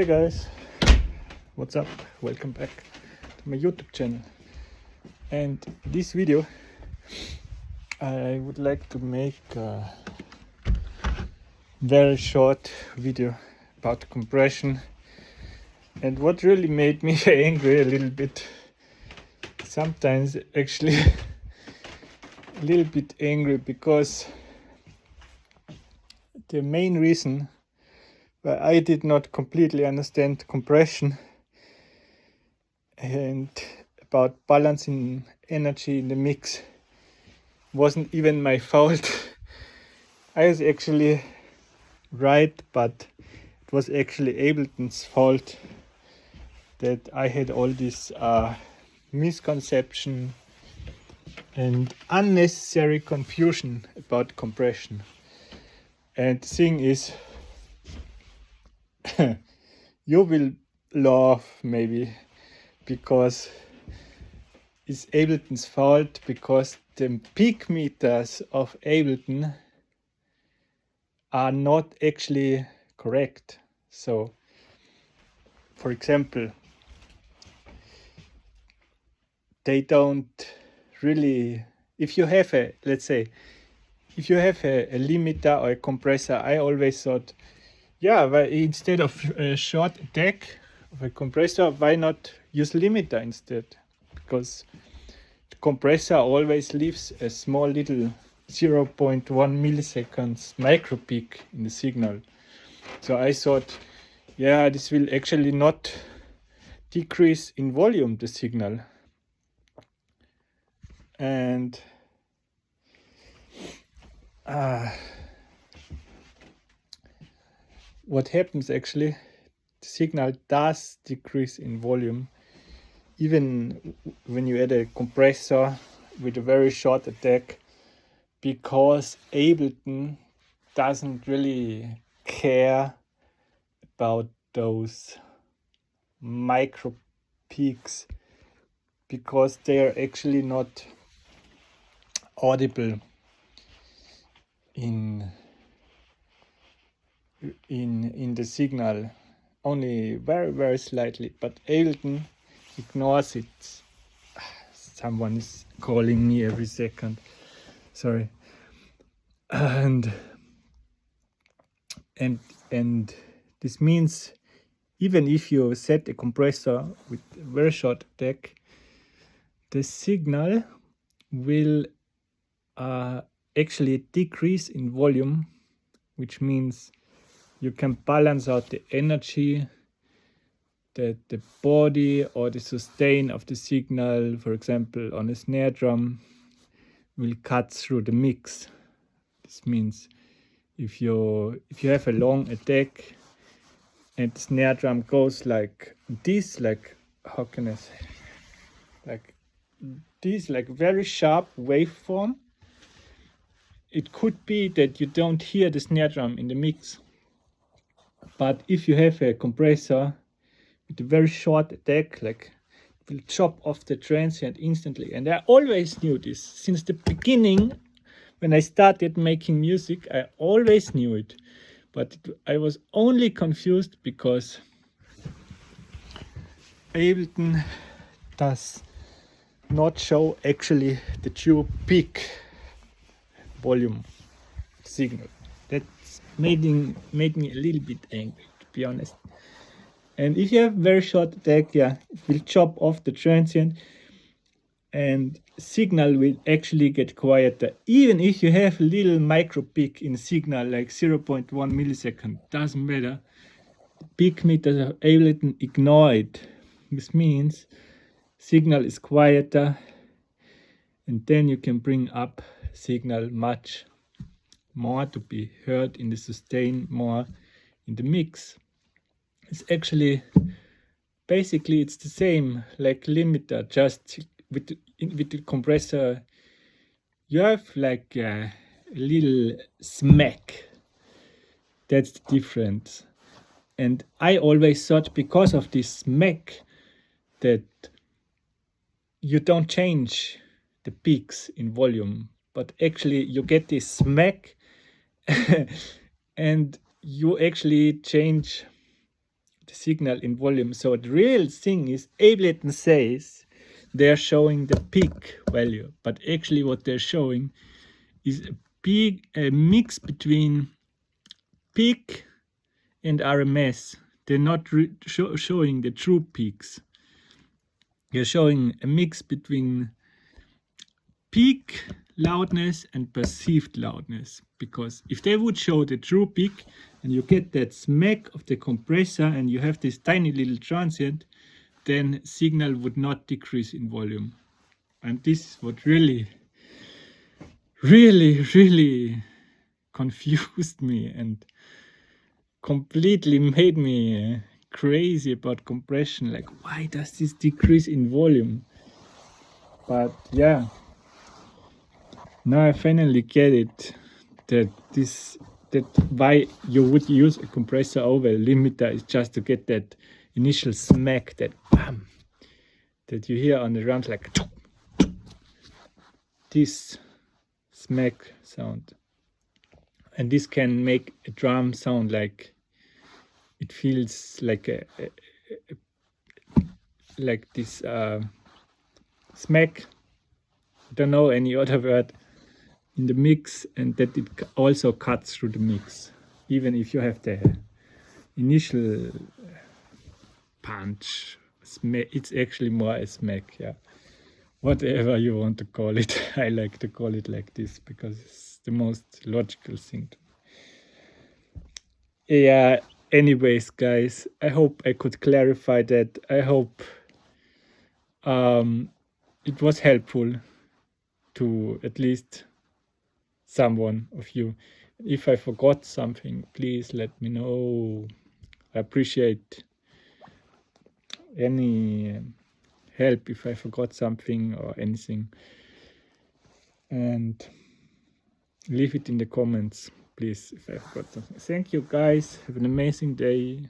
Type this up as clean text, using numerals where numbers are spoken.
Hey guys, what's up? Welcome back to my YouTube channel. And this video I would like to make a very short video about compression and what really made me angry a little bit. Sometimes actually a little bit angry, because the main reason why I did not completely understand compression and about balancing energy in the mix wasn't even my fault. I was actually right, but it was actually Ableton's fault that I had all this misconception and unnecessary confusion about compression. And the thing is, you will laugh maybe, because it's Ableton's fault, because the peak meters of Ableton are not actually correct. So, for example, they don't really, if you have a, let's say, if you have a limiter or a compressor, I always thought, yeah, well, instead of a short attack of a compressor, why not use limiter instead? Because the compressor always leaves a small little 0.1 milliseconds micro peak in the signal. So I thought, yeah, this will actually not decrease in volume the signal. And what happens actually, the signal does decrease in volume even when you add a compressor with a very short attack, because Ableton doesn't really care about those micro peaks, because they are actually not audible in the signal, only very, very slightly, but Ableton ignores it. Someone is calling me every second, sorry. And this means even if you set a compressor with a very short attack, the signal will actually decrease in volume, which means you can balance out the energy that the body or the sustain of the signal, for example on a snare drum, will cut through the mix. This means if you have a long attack and the snare drum goes like this, like, how can I say, like this, like very sharp waveform, it could be that you don't hear the snare drum in the mix. But if you have a compressor with a very short attack, like, it will chop off the transient instantly. And I always knew this since the beginning. When I started making music, I always knew it. But I was only confused because Ableton does not show actually the true peak volume signal. That's made me a little bit angry, to be honest. And if you have very short attack, yeah, it will chop off the transient and signal will actually get quieter. Even if you have a little micro peak in signal, like 0.1 millisecond, doesn't matter. Peak meters of Ableton ignore it. This means signal is quieter, and then you can bring up signal much more to be heard in the sustain, more in the mix. It's actually basically it's the same like limiter, just with the compressor you have like a little smack. That's the difference. And I always thought because of this smack that you don't change the peaks in volume, but actually you get this smack and you actually change the signal in volume. So the real thing is Ableton says they're showing the peak value, but actually what they're showing is a mix between peak and RMS. They're not showing the true peaks. They're showing a mix between peak loudness and perceived loudness, because if they would show the true peak and you get that smack of the compressor and you have this tiny little transient, then signal would not decrease in volume. And this is what really confused me and completely made me crazy about compression. Like, why does this decrease in volume? But yeah, now I finally get it, that why you would use a compressor over a limiter is just to get that initial smack, that bam, that you hear on the drums, like this smack sound. And this can make a drum sound like it feels like like this smack. I don't know any other word in the mix, and that it also cuts through the mix, even if you have the initial punch. It's actually more a smack, yeah. Whatever you want to call it, I like to call it like this because it's the most logical thing to me. Yeah, anyways, guys, I hope I could clarify that. I hope it was helpful to at least someone of you. If I forgot something, please let me know. I appreciate any help if I forgot something or anything, and leave it in the comments, please, if I forgot something. Thank you, guys. Have an amazing day.